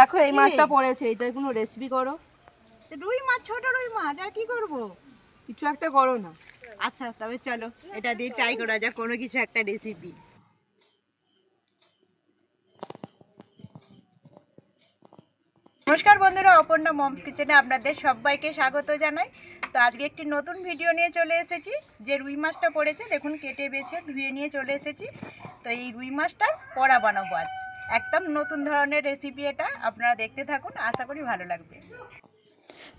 দেখো এই মাছটা পড়েছে, এইটার কোনো রেসিপি করো। রুই মাছ, ছোট রুই মাছ, আর কি করব? কিছু একটা করো না। আচ্ছা তবে চলো এটা দিয়ে ট্রাই করা যাক কোনো কিছু একটা রেসিপি। নমস্কার বন্ধুরা, অপর্ণা মমস কিচেনে আপনাদের সবাইকে স্বাগত জানাই। তো আজকে একটি নতুন ভিডিও নিয়ে চলে এসেছি। যে রুই মাছটা পড়েছে দেখুন, কেটে বেছে ধুয়ে নিয়ে চলে এসেছি। তো এই রুই মাছটার বড়া বানাবো আজ। একদম নতুন ধরনের রেসিপি এটা, আপনারা দেখতে থাকুন, আশা করি ভালো লাগবে।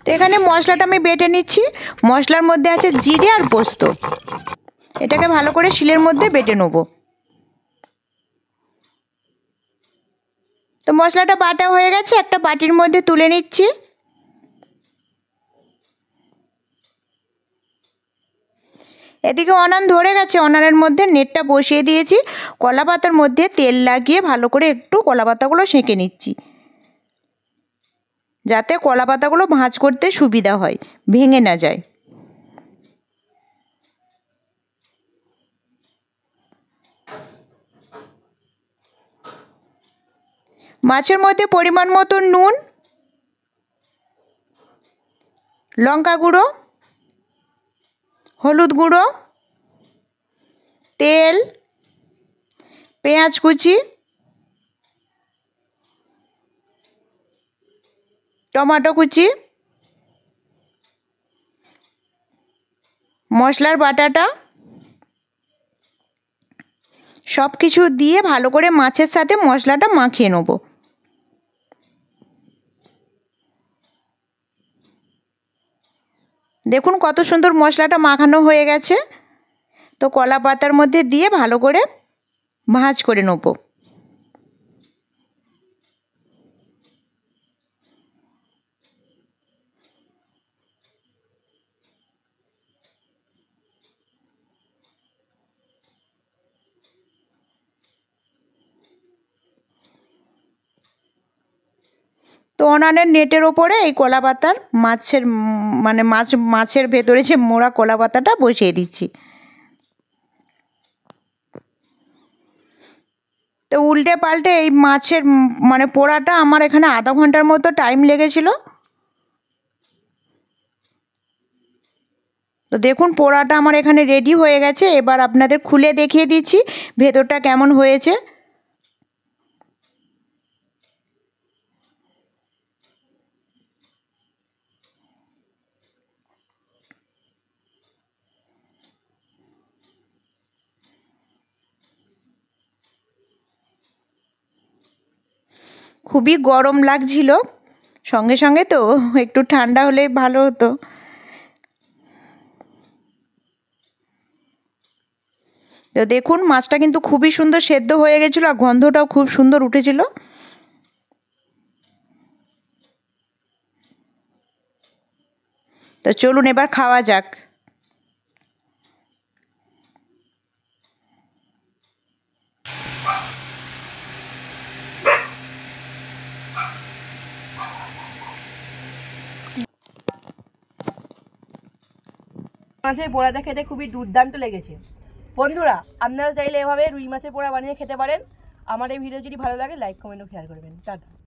তো এখানে মশলাটা আমি বেটে নিচ্ছি। মশলার মধ্যে আছে জিরে আর পোস্ত। এটাকে ভালো করে শিলের মধ্যে বেটে নেবো। তো মশলাটা বাটা হয়ে গেছে, একটা বাটির মধ্যে তুলে নিচ্ছি। এদিকে অনান ধরে গেছে, অনানের মধ্যে নেটটা বসিয়ে দিয়েছি। কলা পাতার মধ্যে তেল লাগিয়ে ভালো করে একটু কলা পাতাগুলো সেঁকে নিচ্ছি, যাতে কলা পাতাগুলো ভাঁজ করতে সুবিধা হয়, ভেঙে না যায়। মাছের মধ্যে পরিমাণ মতো নুন, লঙ্কা গুঁড়ো, হলুদ গুঁড়ো, তেল, পেঁয়াজ কুচি, টমেটো কুচি, মশলার বাটাটা সব কিছু দিয়ে ভালো করে মাছের সাথে মশলাটা মাখিয়ে নেব। দেখুন কত সুন্দর মশলাটা মাখানো হয়ে গেছে। তো কলা পাতার মধ্যে দিয়ে ভালো করে ভাঁজ করে নেব। তো অনানের নেটের ওপরে এই কলা পাতার মাছের ভেতরে যে মোড়া কলা পাতাটা বসিয়ে দিচ্ছি। তো উল্টে পাল্টে এই মাছের পোড়াটা আমার এখানে আধা ঘন্টার মতো টাইম লেগেছিল। তো দেখুন পোড়াটা আমার এখানে রেডি হয়ে গেছে। এবার আপনাদের খুলে দেখিয়ে দিচ্ছি ভেতরটা কেমন হয়েছে। খুবই গরম লাগছিল, সঙ্গে সঙ্গে তো একটু ঠান্ডা হলে ভালো হতো। তো দেখুন মাছটা কিন্তু খুবই সুন্দর সেদ্ধ হয়ে গেছিলো, আর গন্ধটাও খুব সুন্দর উঠেছিল। তো চলুন এবার খাওয়া যাক। মাছের পোড়াটা খেতে খুবই দুর্দান্ত লেগেছে। বন্ধুরা আপনারা চাইলে এভাবে রুই মাছের পোড়া বানিয়ে খেতে পারেন। আমার এই ভিডিও যদি ভালো লাগে লাইক কমেন্ট ও শেয়ার করবেন। টাটা।